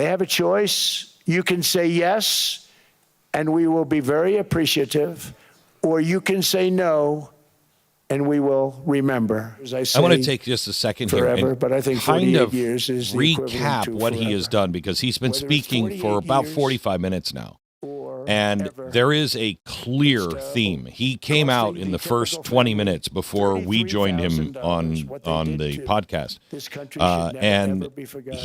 They have a choice. You can say yes, and we will be very appreciative, or you can say no, and we will remember. As I say, I want to take just a second forever, here and but I think kind of years is the equivalent recap to what he forever. has done, because he's been Whether it's speaking for 48 about years 45 minutes now. or And ever. there is a clear theme. He came out in the first 20 minutes before we joined him on the podcast. This country should never, And ever be forgotten.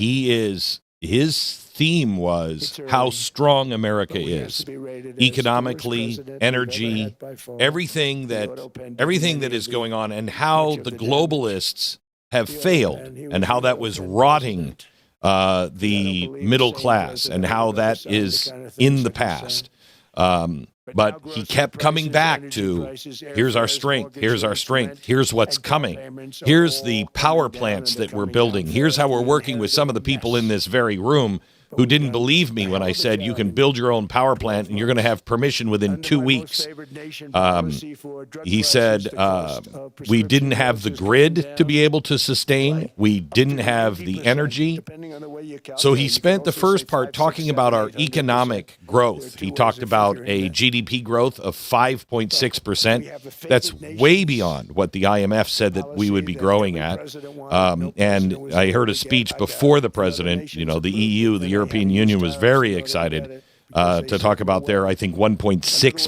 his theme was how strong America But we have is, to be rated as the economically, worst president we've energy, ever had by far. everything The that auto pandemic, everything that many is of going the- on, and how much of the the globalists have The auto failed, pen, he and was how the that auto was pen rotting president. the I don't believe middle the same class, president and how would ever that sign the is kind of things in the that he signed. past. But But now he grocery kept coming prices, back energy to, prices, here's our airfares, strength, here's our mortgages, strength, rent, here's what's and car coming, payments are here's all the coming power down, plants and they're that we're coming building, down here's how fast. we're We working with some of the inherited a people in mess. this very room who we've didn't done believe me a when hell I of a said you job can in build your own power 12 plant and you're going to months. have permission within Under 2 my most weeks. favored nation policy for drug He prices, said the cost of we didn't prescription have the drugs is coming grid to be down able to sustain. by We up didn't to have the 90%, energy. depending on the way you So he calculate. You can spent the also first say part 5, 6, talking 7, about our 800%. economic There are growth. two He ways talked of about figuring a that. GDP growth of We 5.6%. have the favored That's nations way beyond what the IMF said that we would policy be that growing every at. president wanted. No president And was I able heard to a get. speech I before got the the other president. nations You know, the approved it, EU, the and they had European to use Union was tariffs very in order to excited get it, because they to talk said, no about their, way. I think, In other words, a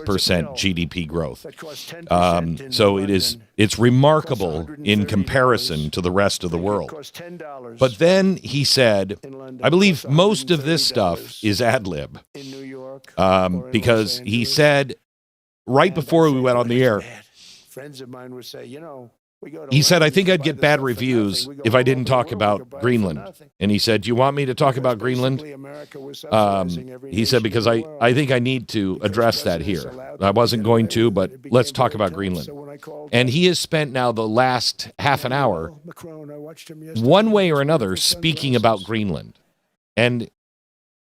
1.6% bill GDP growth. that costs 10% in So London it's remarkable costs in $130. comparison to the rest of the It world. costs $10 But then he said, in London. I believe Costs most of this $130 stuff is ad lib, in New York or in because Los he Angeles. said right And before I we say, went on "But the it's air, bad." Friends of mine would say, you know, we go to he said, I London, think you I'd can get buy bad this stuff for reviews nothing. We go if I all didn't over the talk world, we about can buy it for Greenland. nothing. And he said, do you want me to talk Because about Greenland? basically America was subsidizing every He said, nation in because the I world. think I need to Because address that presidents here. allowed I to wasn't get going away to, with but it. It let's became talk very about tough. Greenland. So when I called And he has spent now the last half an hour, Macron, I watched him yesterday. one way or He another, was wearing speaking about sunglasses. Greenland. And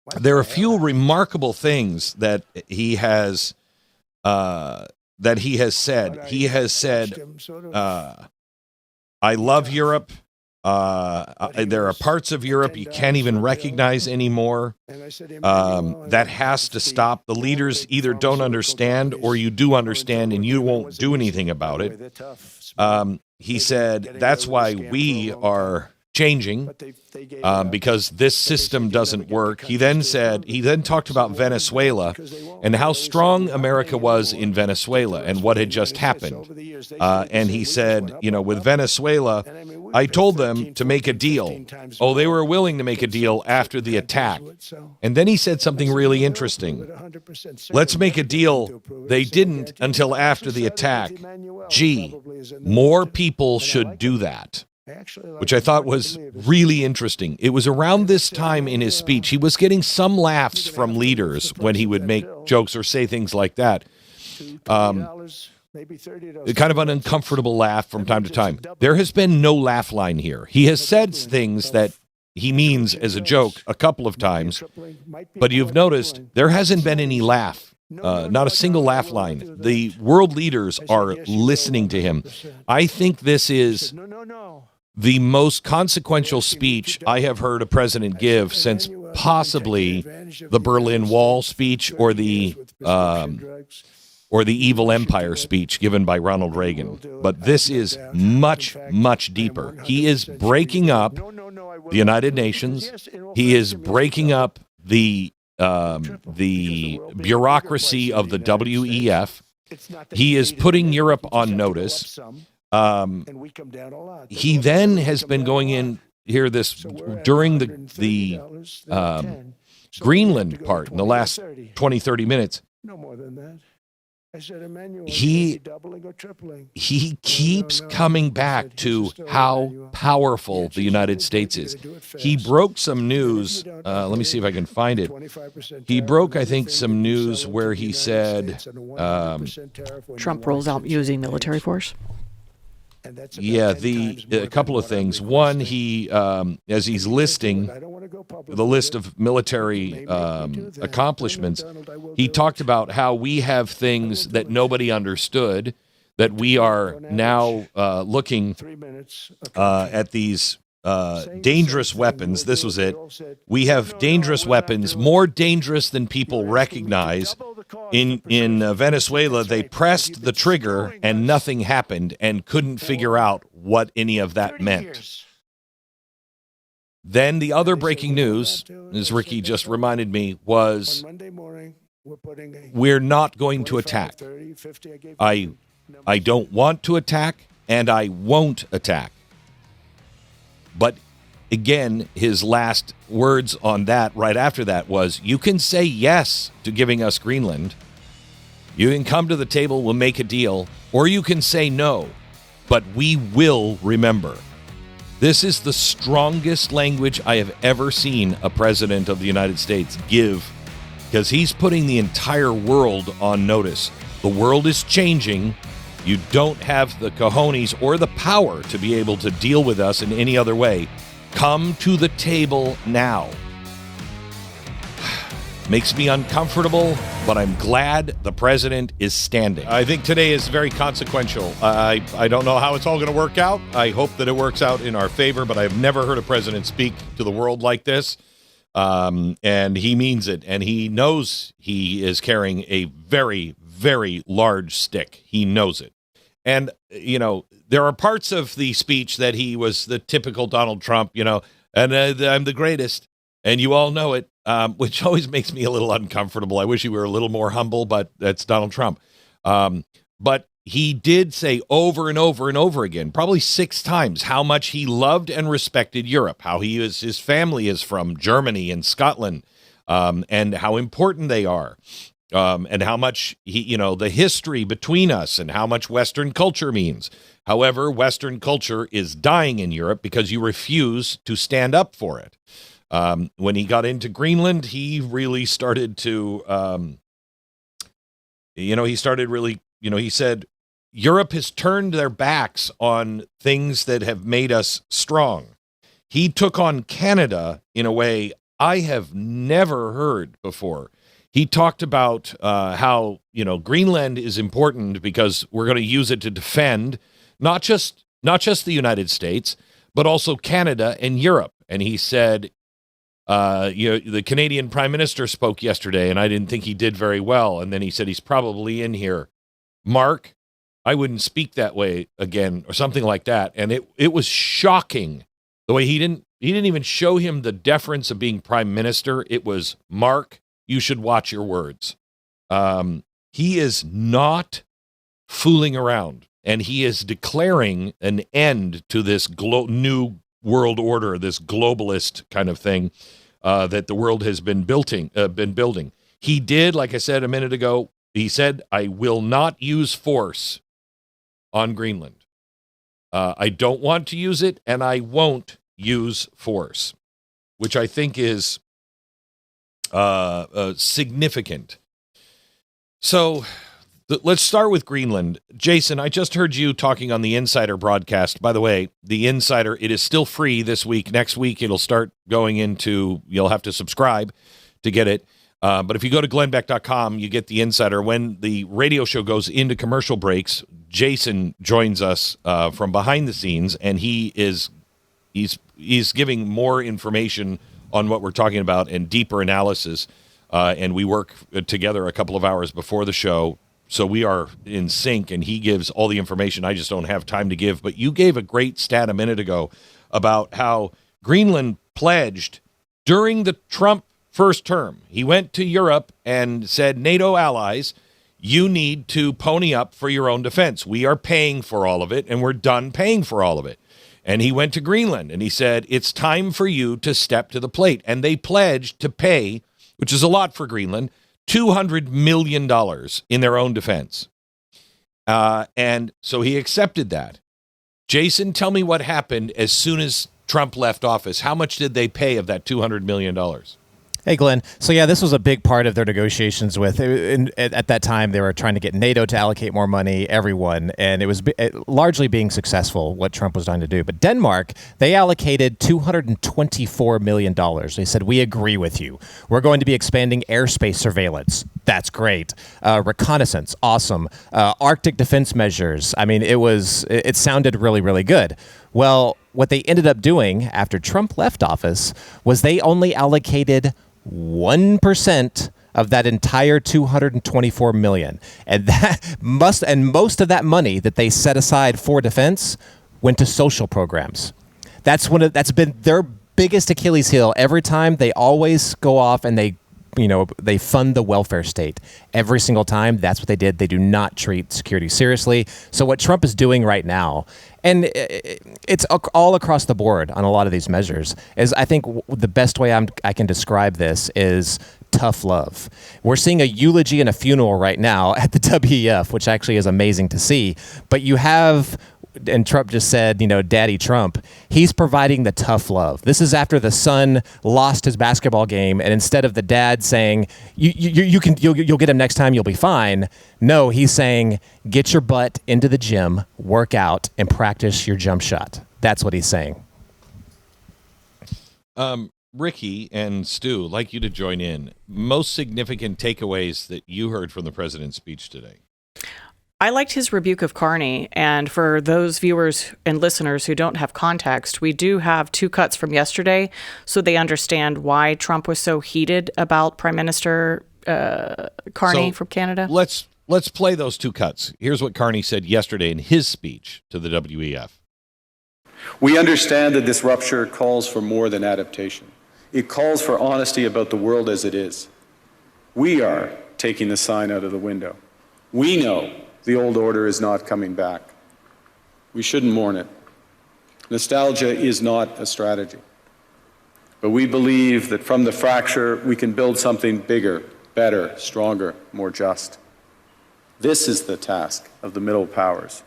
What there are a the few hell? remarkable things that he has said. But He I has watched said, him sort of I love tough. Europe. he There are was parts of at Europe you $10 can't for even a bill. recognize anymore. And I said, Emmanuel, That it has to must be stop. The all leaders big either don't pharmaceutical understand or companies you do are understand and internal you agreement. It won't wasn't do easy. anything By about the it. way, they're tough. Smart. He They've been said getting that's away with why scam we for a long time. are changing, But they gave it up. because this But they said system you'll never doesn't get the work. He countries then to said, approve he it. then talked So about why would they? Venezuela Because they won't. and They how always said, strong we're not America paying was anymore in to do Venezuela us and for what the had just United States. happened. Over the years, they stayed the And same. he We just said, went up, you know, up, with up. Venezuela, And I mean, we I paid told them 13, to make a 14, deal. 15 times Oh, they more were willing to make a get deal some after the countries attack. to it, so. And then he said I something said, really "No, they'll approve interesting. it 100% certain. Let's make a Never get them to deal. approve it." They I said, "I didn't guarantee you." until I after actually the started with attack. Emmanuel, who Gee, probably is in the more list. people And I should like do him. that, I actually like which I him. thought Hard to was believe, isn't it? really interesting. It was around And I this said, time in his "Well, speech, he was getting some laughs you're gonna from have to lift leaders the when he price of would that make bill jokes or say things like that. to Um, $20, maybe $30. Kind of an uncomfortable laugh from time to time. There has been no laugh line here. He has said things that he means as a joke a couple of times, but you've noticed there hasn't been any laugh. Not a single laugh line. The world leaders are listening to him. I think this is the most consequential speech I have heard a president give since possibly the Berlin Wall speech or the Evil Empire speech given by Ronald Reagan. But this is much, much deeper. He is breaking up the United Nations. He is breaking up the bureaucracy of the WEF. He is putting Europe on notice. He then has been going in here during the Greenland part in the last 20, 30 minutes. No more than that. I said, Emmanuel, He doubling or tripling. keeps coming back to how powerful the United States is. He broke some news. Let me see if I can find it. He broke, I think, some news where he said, Trump rolls out using military force. yeah, a couple of things. One, he, as he's listing the list of military accomplishments, he talked about how we have things that nobody understood, that we are now looking at these dangerous weapons. This was it. We have dangerous weapons, more dangerous than people recognize. In Venezuela, they pressed the trigger and nothing happened and couldn't figure out what any of that meant. Then the other breaking news, as Ricky just reminded me, was we're not going to attack. I don't want to attack, and I won't attack. But again, his last words on that right after that was, you can say yes to giving us Greenland. You can come to the table, we'll make a deal, or you can say no, but we will remember. This is the strongest language I have ever seen a president of the United States give, because he's putting the entire world on notice. The world is changing. You don't have the cojones or the power to be able to deal with us in any other way. Come to the table now. Makes me uncomfortable, but I'm glad the president is standing. I think today is very consequential. I don't know how it's all going to work out. I hope that it works out in our favor, but I've never heard a president speak to the world like this. And he means it, and he knows he is carrying a very, very large stick. He knows it. And, you know, there are parts of the speech that he was the typical Donald Trump, you know, and I'm the greatest, and you all know it, which always makes me a little uncomfortable. I wish he were a little more humble, but that's Donald Trump. But he did say over and over and over again, probably 6 times, how much he loved and respected Europe, how his family is from Germany and Scotland, and how important they are. And how much the history between us and how much Western culture means. However, Western culture is dying in Europe because you refuse to stand up for it. When he got into Greenland, he really started to, he said, Europe has turned their backs on things that have made us strong. He took on Canada in a way I have never heard before. He talked about how, Greenland is important because we're going to use it to defend not just the United States, but also Canada and Europe. And he said, the Canadian Prime Minister spoke yesterday, and I didn't think he did very well. And then he said, he's probably in here. Mark, I wouldn't speak that way again, or something like that. And it was shocking the way he didn't even show him the deference of being Prime Minister. It was, Mark, you should watch your words. He is not fooling around, and he is declaring an end to this new world order, this globalist kind of thing that the world has been building. He did, like I said a minute ago, he said, I will not use force on Greenland. I don't want to use it, and I won't use force, which I think is significant. So let's start with Greenland. Jason, I just heard you talking on the Insider broadcast. By the way, the Insider, it is still free this week. Next week, it'll start going into, you'll have to subscribe to get it. But if you go to glennbeck.com, you get the Insider. When the radio show goes into commercial breaks, Jason joins us from behind the scenes, and he's giving more information on what we're talking about and deeper analysis. And we work together a couple of hours before the show. So we are in sync, and he gives all the information I just don't have time to give. But you gave a great stat a minute ago about how Greenland pledged during the Trump first term. He went to Europe and said, NATO allies, you need to pony up for your own defense. We are paying for all of it, and we're done paying for all of it. And he went to Greenland, and he said, it's time for you to step to the plate. And they pledged to pay, which is a lot for Greenland, $200 million in their own defense. And so he accepted that. Jason, tell me what happened as soon as Trump left office. How much did they pay of that $200 million? Hey, Glenn. So, yeah, this was a big part of their negotiations with, at that time, they were trying to get NATO to allocate more money, everyone, and it was largely being successful, what Trump was trying to do. But Denmark, they allocated $224 million. They said, we agree with you. We're going to be expanding airspace surveillance. That's great. Reconnaissance, awesome. Arctic defense measures. I mean, it sounded really, really good. Well, what they ended up doing after Trump left office was they only allocated 1% of that entire 224 million. And most of that money that they set aside for defense went to social programs. That's been their biggest Achilles heel. Every time they always go off and they fund the welfare state. Every single time, that's what they did. They do not treat security seriously. So what Trump is doing right now, and it's all across the board on a lot of these measures, is I think the best way I can describe this is tough love. We're seeing a eulogy and a funeral right now at the WEF, which actually is amazing to see. But you have, and Trump just said, Daddy Trump, he's providing the tough love. This is after the son lost his basketball game, and instead of the dad saying, you'll get him next time, you'll be fine. No, he's saying, get your butt into the gym, work out, and practice your jump shot. That's what he's saying. Ricky and Stu, I'd like you to join in. Most significant takeaways that you heard from the president's speech today? I liked his rebuke of Carney, and for those viewers and listeners who don't have context, we do have two cuts from yesterday, so they understand why Trump was so heated about Prime Minister Carney from Canada. Let's play those two cuts. Here's what Carney said yesterday in his speech to the WEF. We understand that this rupture calls for more than adaptation. It calls for honesty about the world as it is. We are taking the sign out of the window. We know the old order is not coming back. We shouldn't mourn it. Nostalgia is not a strategy. But we believe that from the fracture, we can build something bigger, better, stronger, more just. This is the task of the middle powers.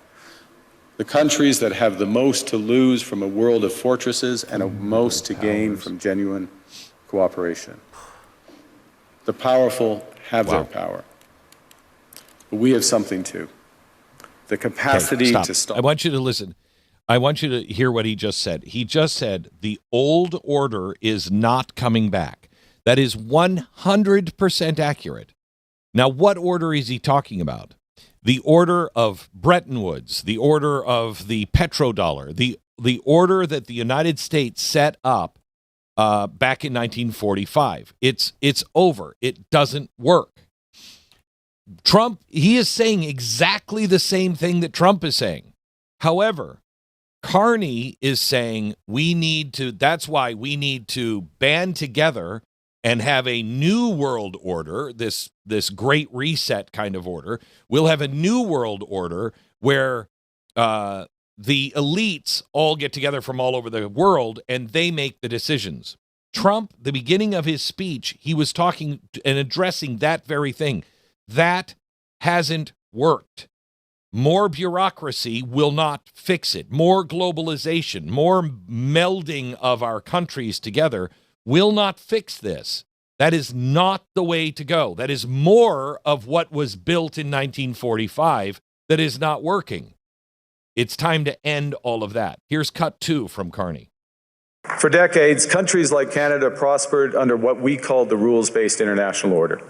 The countries that have the most to lose from a world of fortresses and the most to gain from genuine cooperation. The powerful have their power. But we have something too. The capacity to stop. I want you to listen. I want you to hear what he just said. He just said the old order is not coming back. That is 100% accurate. Now, what order is he talking about? The order of Bretton Woods, the order of the petrodollar, the order that the United States set up back in 1945. It's over. It doesn't work. Trump, he is saying exactly the same thing that Trump is saying. However, Carney is saying that's why we need to band together and have a new world order, this great reset kind of order. We'll have a new world order where the elites all get together from all over the world and they make the decisions. Trump, the beginning of his speech, he was talking and addressing that very thing. That hasn't worked. More bureaucracy will not fix it. More globalization, more melding of our countries together will not fix this. That is not the way to go. That is more of what was built in 1945 that is not working. It's time to end all of that. Here's cut 2 from Carney. For decades, countries like Canada prospered under what we called the rules-based international order.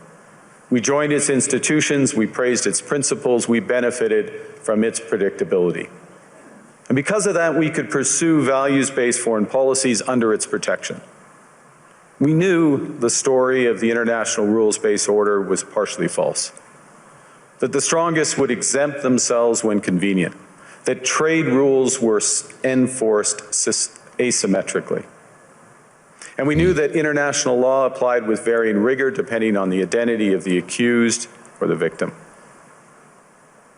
We joined its institutions, we praised its principles, we benefited from its predictability. And because of that, we could pursue values-based foreign policies under its protection. We knew the story of the international rules-based order was partially false, that the strongest would exempt themselves when convenient, that trade rules were enforced asymmetrically. And we knew that international law applied with varying rigor depending on the identity of the accused or the victim.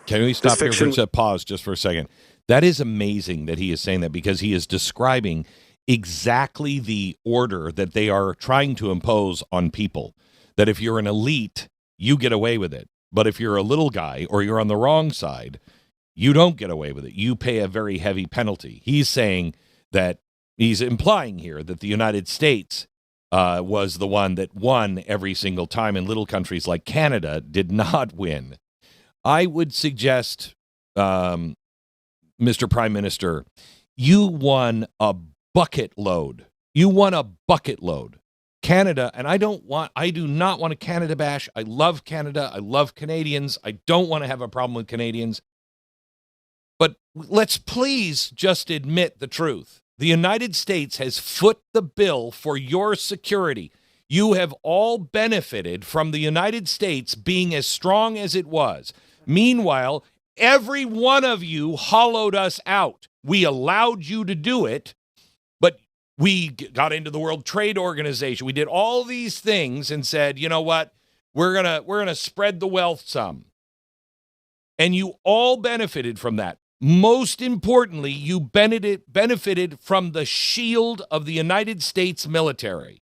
Can we stop here for a pause just for a second? That is amazing that he is saying that, because he is describing exactly the order that they are trying to impose on people. That if you're an elite, you get away with it. But if you're a little guy or you're on the wrong side, you don't get away with it. You pay a very heavy penalty. He's saying that, he's implying here that the United States was the one that won every single time, and little countries like Canada did not win. I would suggest, Mr. Prime Minister, you won a bucket load. You won a bucket load. Canada, and I do not want a Canada bash. I love Canada. I love Canadians. I don't want to have a problem with Canadians. But let's please just admit the truth. The United States has foot the bill for your security. You have all benefited from the United States being as strong as it was. Meanwhile, every one of you hollowed us out. We allowed you to do it, but we got into the World Trade Organization. We did all these things and said, you know what? We're gonna spread the wealth some. And you all benefited from that. Most importantly, you benefited from the shield of the United States military.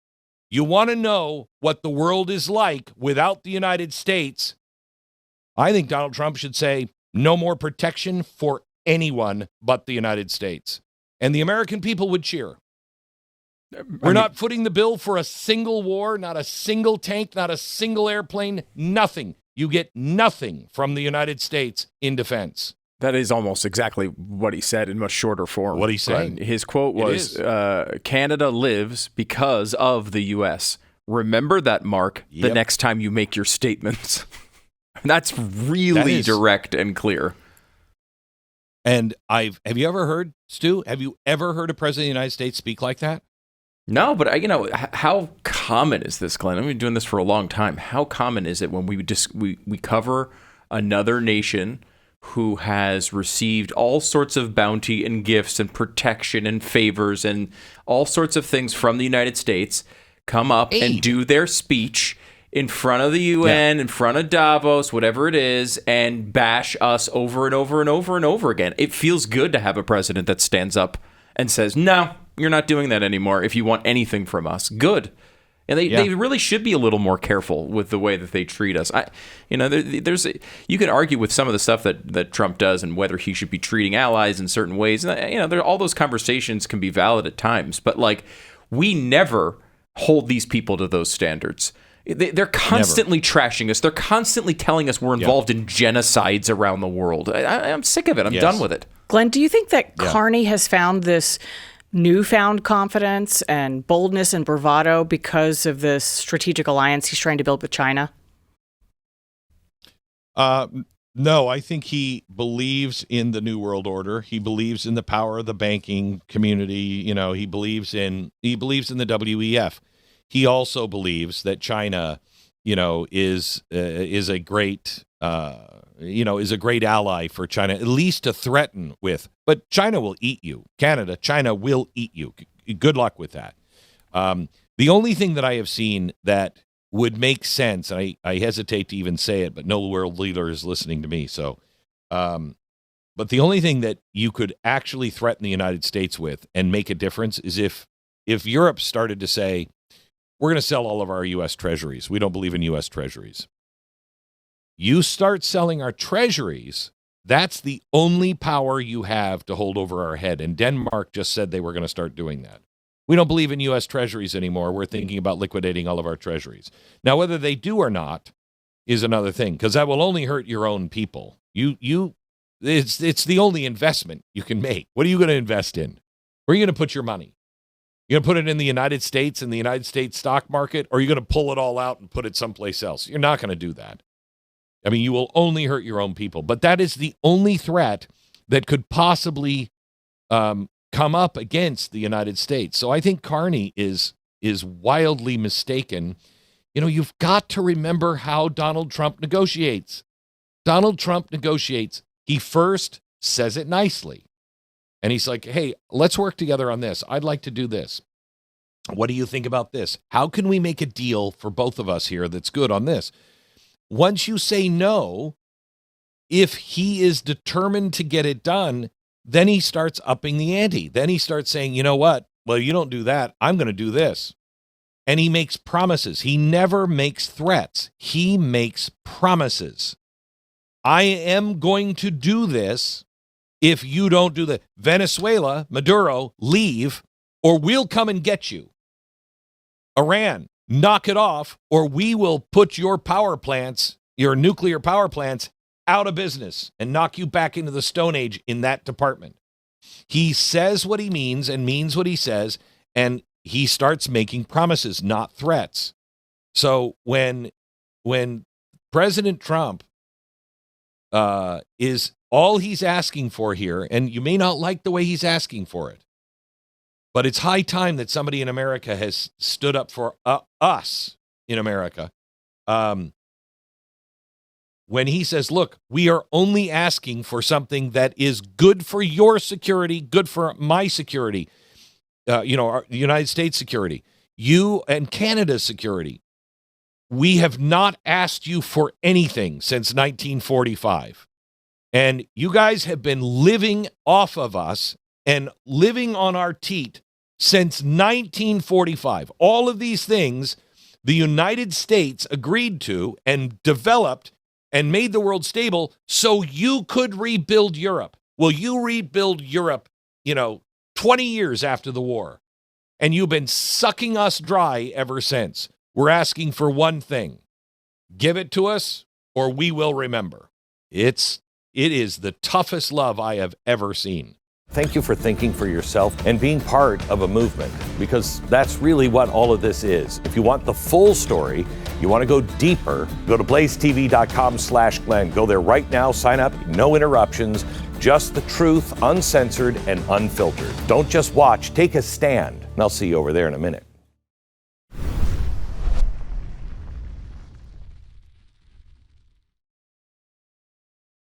You want to know what the world is like without the United States? I think Donald Trump should say no more protection for anyone but the United States. And the American people would cheer. We're not footing the bill for a single war, not a single tank, not a single airplane, nothing. You get nothing from the United States in defense. That is almost exactly what he said in much shorter form. What he said. His quote was, Canada lives because of the U.S. Remember that, Mark, the next time you make your statements. That's really direct and clear. And have you ever heard, Stu, have you ever heard a president of the United States speak like that? No, but how common is this, Glenn? I've been doing this for a long time. How common is it when we cover another nation who has received all sorts of bounty and gifts and protection and favors and all sorts of things from the United States, come up and do their speech in front of the UN, in front of Davos, whatever it is, and bash us over and over and over and over again? It feels good to have a president that stands up and says, no, you're not doing that anymore if you want anything from us. Good. And they really should be a little more careful with the way that they treat us. You can argue with some of the stuff that Trump does and whether he should be treating allies in certain ways. All those conversations can be valid at times, but we never hold these people to those standards. They're constantly trashing us. They're constantly telling us we're involved in genocides around the world. I'm sick of it. I'm done with it. Glenn, do you think that Carney has found this newfound confidence and boldness and bravado because of this strategic alliance he's trying to build with China? No, I think he believes in the New World Order. He believes in the power of the banking community. He believes in the WEF. He also believes that China, is a great ally for China, at least to threaten with. But China will eat you. China will eat you. Good luck with that. The only thing that I have seen that would make sense, and I hesitate to even say it, but no world leader is listening to me. So, but the only thing that you could actually threaten the United States with and make a difference is if Europe started to say, we're going to sell all of our U.S. treasuries. We don't believe in U.S. treasuries. You start selling our treasuries, that's the only power you have to hold over our head. And Denmark just said they were going to start doing that. We don't believe in U.S. treasuries anymore. We're thinking about liquidating all of our treasuries. Now, whether they do or not is another thing, because that will only hurt your own people. It's the only investment you can make. What are you going to invest in? Where are you going to put your money? You're going to put it in the United States, in the United States stock market, or are you going to pull it all out and put it someplace else? You're not going to do that. I mean, you will only hurt your own people. But that is the only threat that could possibly come up against the United States. So I think Carney is wildly mistaken. You've got to remember how Donald Trump negotiates. Donald Trump negotiates. He first says it nicely. And he's like, hey, let's work together on this. I'd like to do this. What do you think about this? How can we make a deal for both of us here that's good on this? Once you say no, if he is determined to get it done, then he starts upping the ante. Then he starts saying, you know what? Well, you don't do that. I'm going to do this. And he makes promises. He never makes threats. He makes promises. I am going to do this. If you don't do that, Venezuela, Maduro, leave, or we'll come and get you. Iran, knock it off, or we will put your power plants, your nuclear power plants, out of business and knock you back into the Stone Age in that department. He says what he means and means what he says, and he starts making promises, not threats. So when President Trump is All he's asking for here, and you may not like the way he's asking for it, but it's high time that somebody in America has stood up for us in America. When he says, look, we are only asking for something that is good for your security, good for my security, our United States security, you and Canada's security. We have not asked you for anything since 1945. And you guys have been living off of us and living on our teat since 1945. All of these things the United States agreed to and developed and made the world stable so you could rebuild Europe. Well, you rebuild Europe, 20 years after the war. And you've been sucking us dry ever since. We're asking for one thing. Give it to us or we will remember. It is the toughest love I have ever seen. Thank you for thinking for yourself and being part of a movement, because that's really what all of this is. If you want the full story, you want to go deeper, go to blazetv.com/Glenn. Go there right now, sign up, no interruptions, just the truth, uncensored and unfiltered. Don't just watch, take a stand. And I'll see you over there in a minute.